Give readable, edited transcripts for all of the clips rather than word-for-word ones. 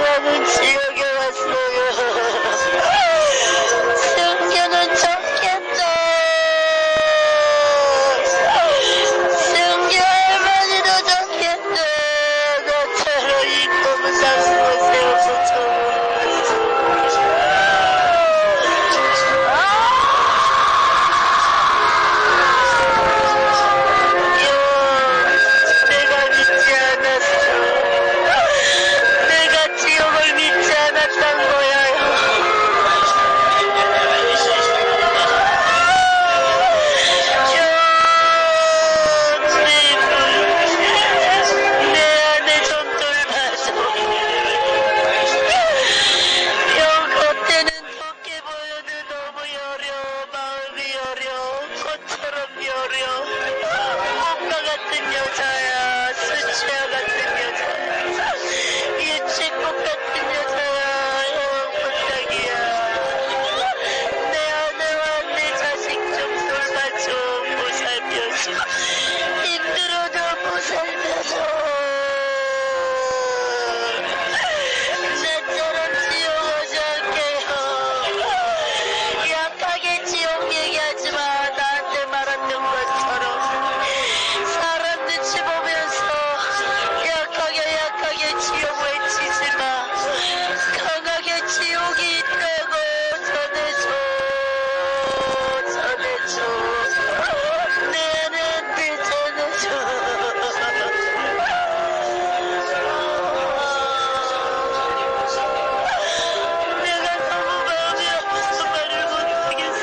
나는 지옥에 왔어요. 승규는 좋겠다. 승규 할머니도 좋겠다. 나처럼 이 검은 상승을 세워서 처음 내가 믿지 않았어. 내가 지옥을 믿지 않았단 거야. 내 안에 좀 돌봐줘. 형 겉에는 좋게 보여도 너무 여려. 마음이 여려. 꽃처럼 여려. 꽃과 같은 여자야. 수치와 같은 여자야. 유채꽃 같은 여자야. 형 부탁이야. 내 아내와 내 자식 좀 돌봐줘. 보살펴줘. 힘들어도 보살펴줘. 나처럼 지옥 오지 않게요. 약하게 지옥 얘기하지 마. 나한테 말했던 것처럼 사람 눈치 보면서 약하게 지옥 외치지 마. 강하게 지옥이 있다고 전해줘. 내 안에 전해줘. 내가 너무 마음이 아파서 말을 못하겠어.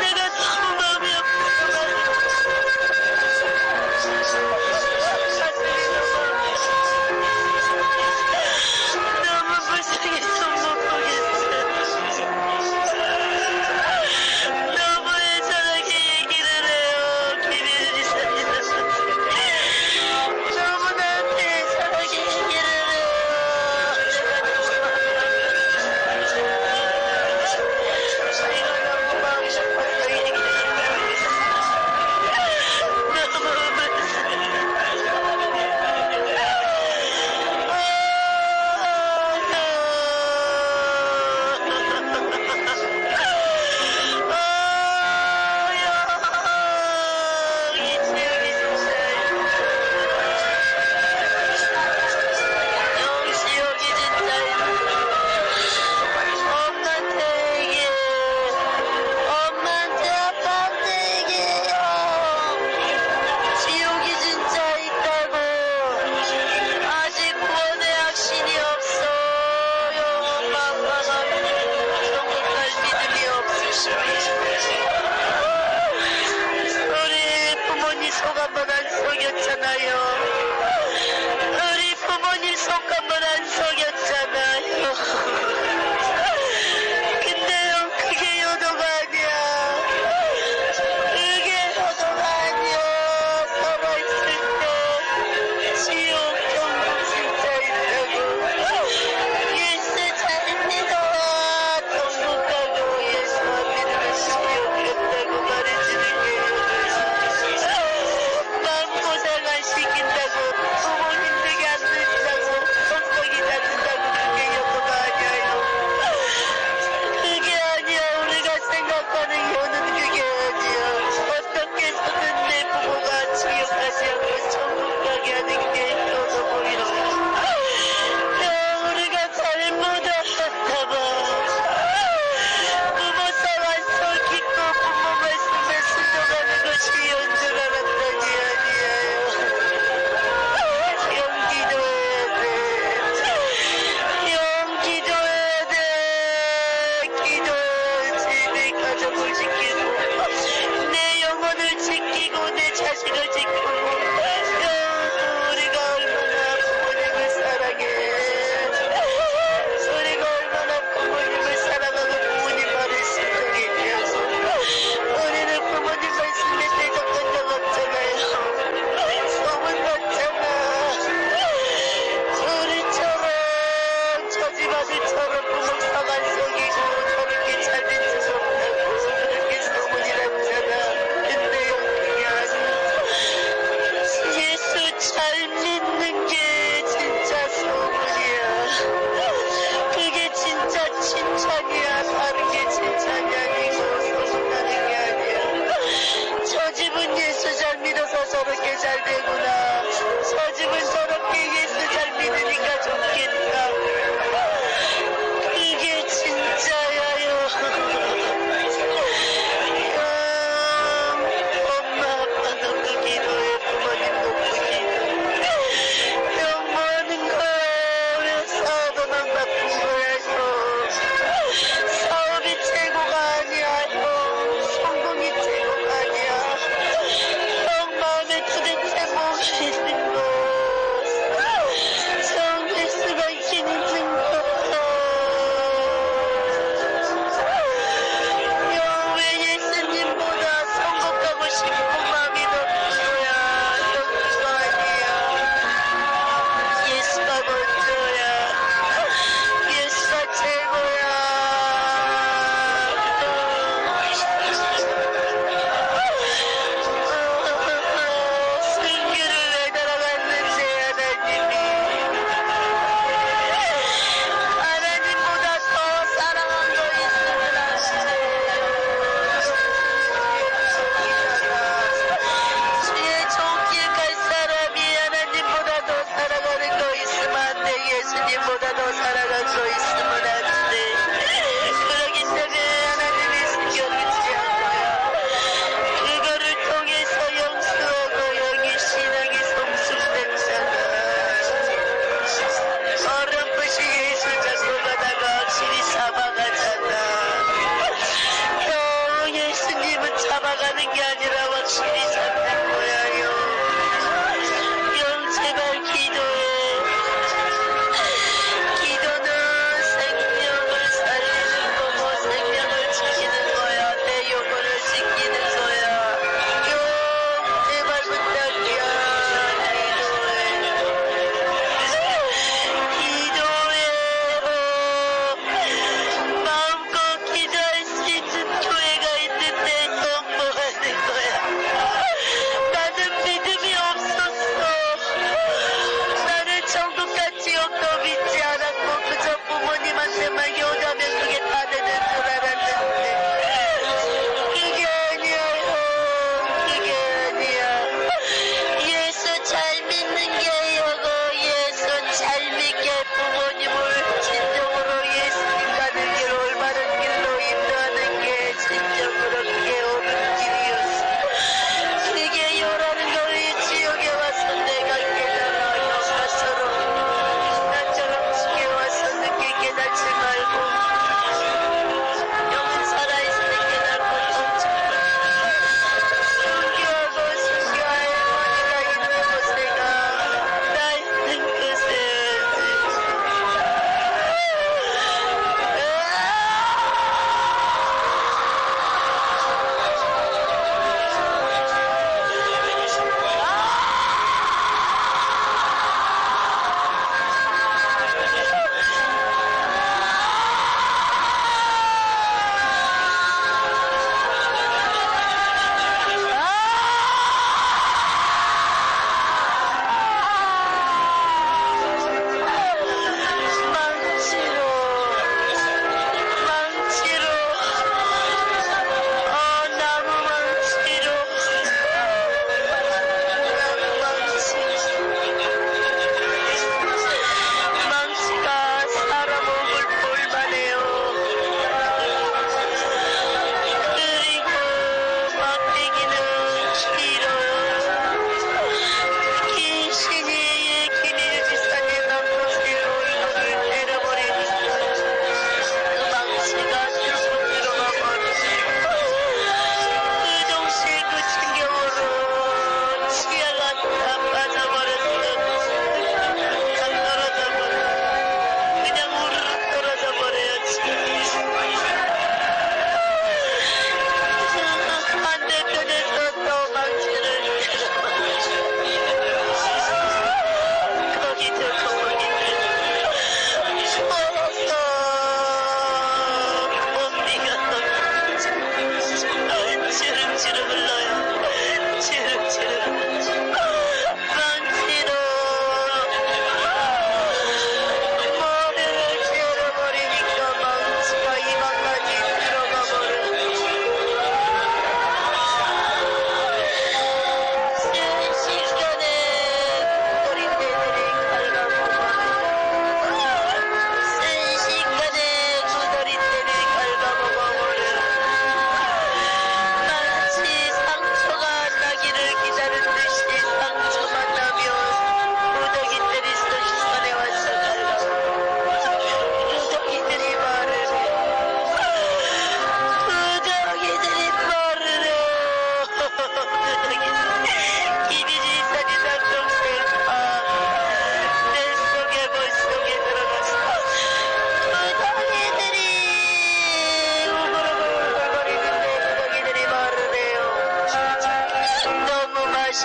내가 너무 마음이 아파서 말을 너무 불쌍해서 못 보겠어. 너무 애절하게 얘기를 해요. 김혜진이 사진한테. 너무 나한테 애절하게 얘기를 해요. 내가 너무 마음이 아파서 얘기를 엄마한테 아빠한테 얘기해요. 지옥이 진짜 있다고. 아직 구원의 확신이 없어요. 엄마 아빠가 천국 갈 믿음이 없으시면 우리 부모님 속 한번 안 속였잖아요. 우리 부모님 속 한번 안 속였잖아요. 근데 형 그게 효도가 아니야. 그게 효도가 아니야. 살아있을 때 지옥 천국 진짜 있다고. 예수 잘 믿어. 천국 가고 예수 안 믿으면 지옥 간다고 말해주는 게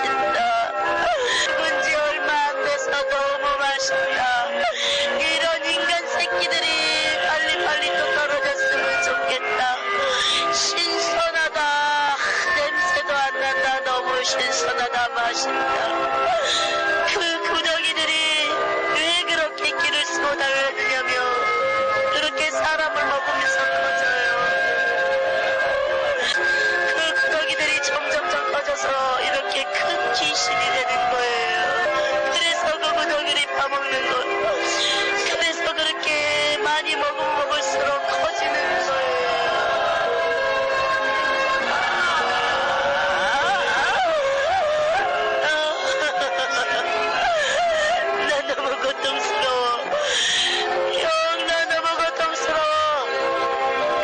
맛있다. 죽은 지 얼마 안 돼서 너무 맛있다. 이런 인간 새끼들이 빨리빨리 또 떨어졌으면 좋겠다. 신선하다. 냄새도 안 난다. 너무 신선하다. 맛있다. 그 구덩이들이 왜 그렇게 길을 쓰고 달려드냐며 그렇게 사람을 먹으면서 커져요. 그 구덩이들이 점점점 커져서 이렇게 큰 귀신이 되는 거예요. 그래서 그 구덩이를 파먹는 것. 그래서 그렇게 많이 먹으면 먹을수록 커지는 거예요. 난 너무 고통스러워. 형, 나 너무 고통스러워.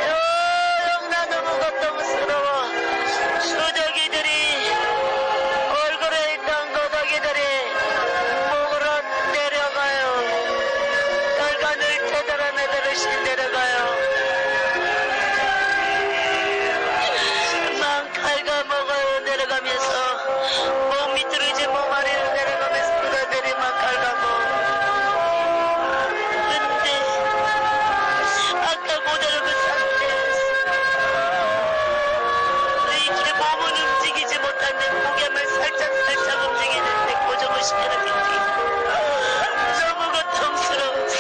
형, 나 너무 고통스러워. 구덩이들이 얼굴에 있던 구덩이들이 목으로 내려가요. 혈관을 되돌아내듯이 내려가요. 막 갉아먹어요. 내려가면서 몸 밑으로 이제 몸 아래로 내려가면서 구덩이들이 막 갉아먹어. 근데 아까 그대로 그 상태에서 이렇게 몸은 움직이지 못하는데 고개만 살짝 움직이는데 고정을 시켜놨겠지. 너무 고통스러워서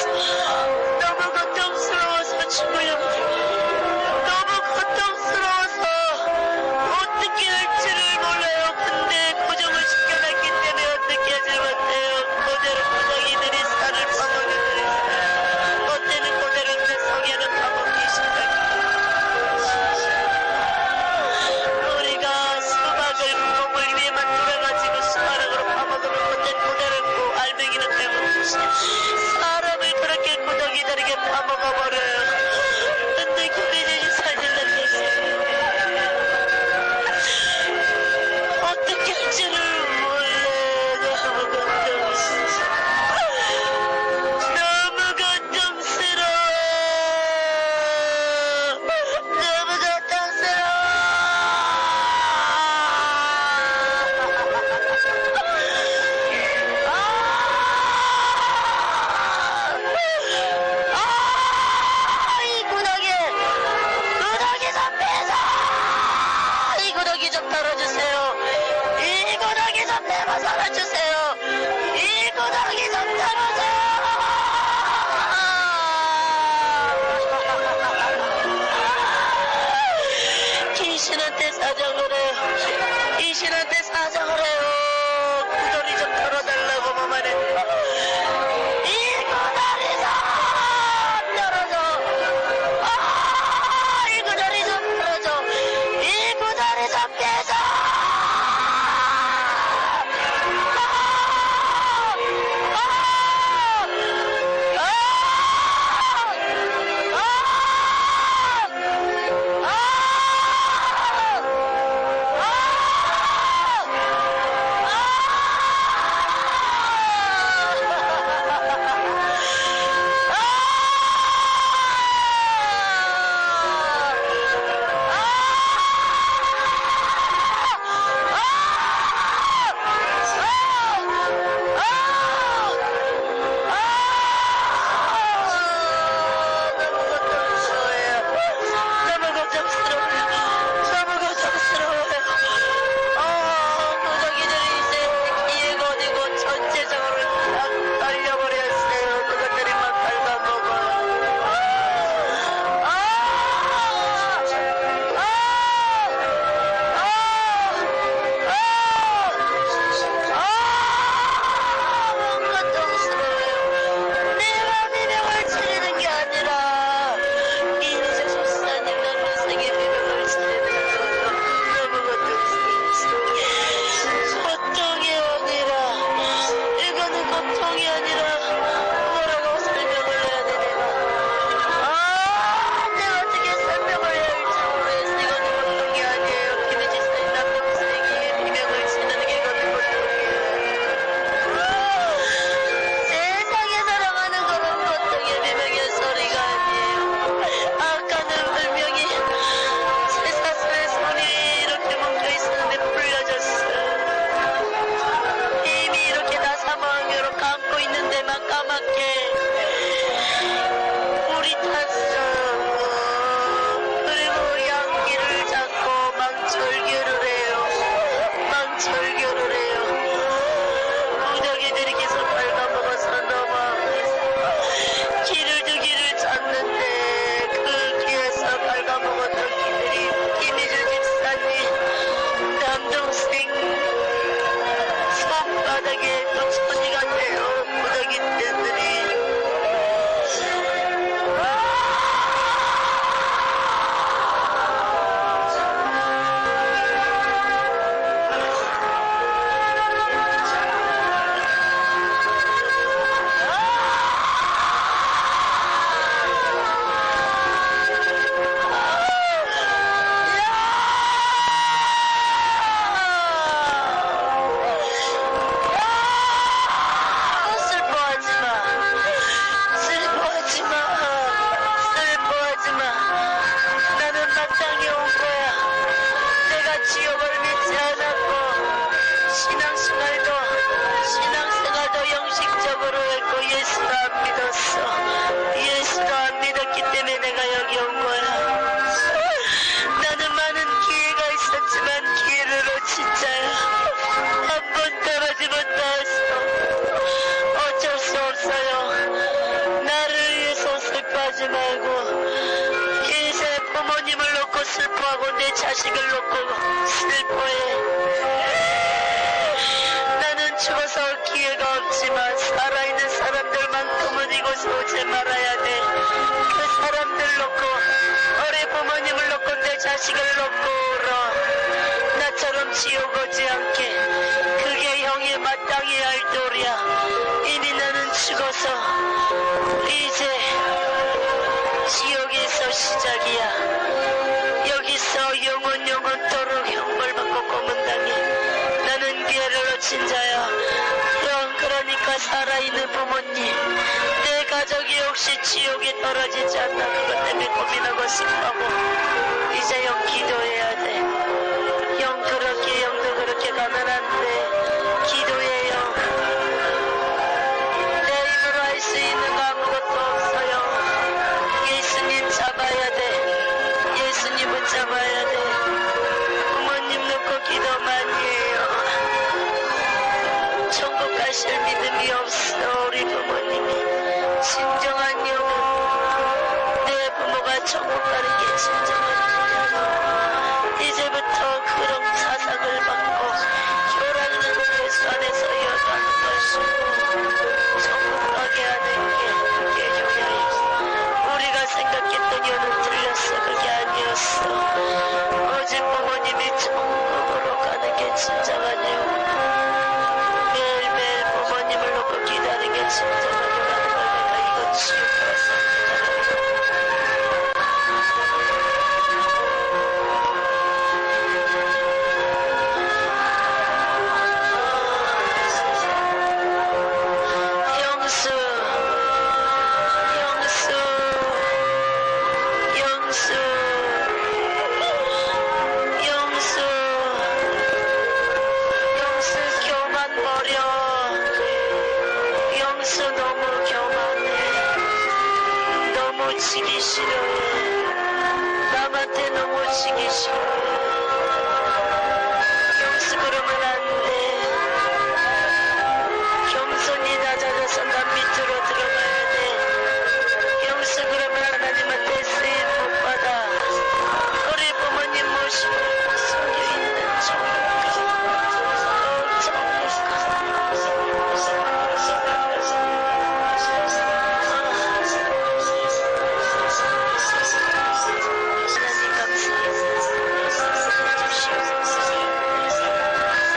너무 고통스러워서 죽어요. 너무 고통스러워서 어떻게 할지를 몰라요. 근데 고정을 시켜놨기 때문에 어떻게 하지 못해요. 그대로 구덩이들이 살을 파먹는 데 있어요. 어때는 그대로 내 성에는 파먹기 시작해요. 우리가 수박을 몸을 위에만 뚫어가지고 수박으로 파먹으면 그땐 그대로 알맹이는 빼먹듯이 사람을 그렇게 구덩이들에게 파먹어버려요. 근데 교회들이 살려는 얘기예요. 어떻게 할지를 몰라. 너무 고통스러워. 너무 고통스러워. 너무 고통스러워. 이 구덩이 좀 빼서 이 구덩이 좀 털어주세요. 이 구덩이 좀 내버려주세요. 이 구덩이 좀 털어주세요. 귀신한테 사정을 해요. 귀신한테 사정을 해요. 구덩이 좀 털어달라고 뭐만 했는데 이 구덩이 좀 털어줘. 이 구덩이 좀 털어줘. 이 구덩이 좀 빼줘. 절교를 해요. 무더기들이 계속 갉아먹어서 너무 아파서 길을 찾는데 그 길에서 갉아먹었던 기들이 김희주 집사님 남동생 손바닥에 또 천이 같네요. 무더기 떼들이 지옥을 믿지 않았고 신앙생활도 영식적으로 했고 예수도 안 믿었어. 예수도 안 믿었기 때문에 내가 여기 온 거야. 나는 많은 기회가 있었지만 기회를 놓친 자야. 한 번 떨어지면 다했어. 어쩔 수 없어요. 나를 위해서 슬퍼하지 말고 이제 부모님을 놓고 슬퍼하고 내 자식을 놓고 슬퍼해. 나는 죽어서 기회가 없지만 살아있는 사람들만큼은 이곳에 오지 말아야 돼. 그 사람들 놓고 어린 부모님을 놓고 내 자식을 놓고 울어. 나처럼 지옥 오지 않게. 그게 형이 마땅히 할 도리야. 이미 나는 죽어서 이제 지옥에서 시작이야. 여기서 영원토록 형벌받고 고문당해. 나는 기회를 놓친 자야. 형, 그러니까 살아있는 부모님, 내 가족이 혹시 지옥에 떨어지지 않나 그것 때문에 고민하고 싶다고. 이제 형 기도해야 돼. 형도 그렇게 가난한데 기도해요. 내 힘으로 할 수 있는 거 아무것도 없어요. 예수님 잡아야 돼. 예수님을 잡아야 돼. 부모님 놓고 기도 많이 해요. 천국 가실 믿음이 없어. 우리 부모님이. 진정한 영은 내 부모가 천국 가는 게 진정한 영이야. 이제부터 그런 사상을 받고 교라는 예수 안에서 이어가는 것이고 천국 가게 하는 게 그게 교회이고, 우리가 생각했던 여는 틀렸어. 그게 아니었어. 오직 부모님이 천국으로 가는 게 진정한 영. 매일매일 부모님을 놓고 기다리는 게 진정한 영이라는 걸 내가 이건 지옥으로서 지기 싫어해. 남한테 너무 지기 싫어.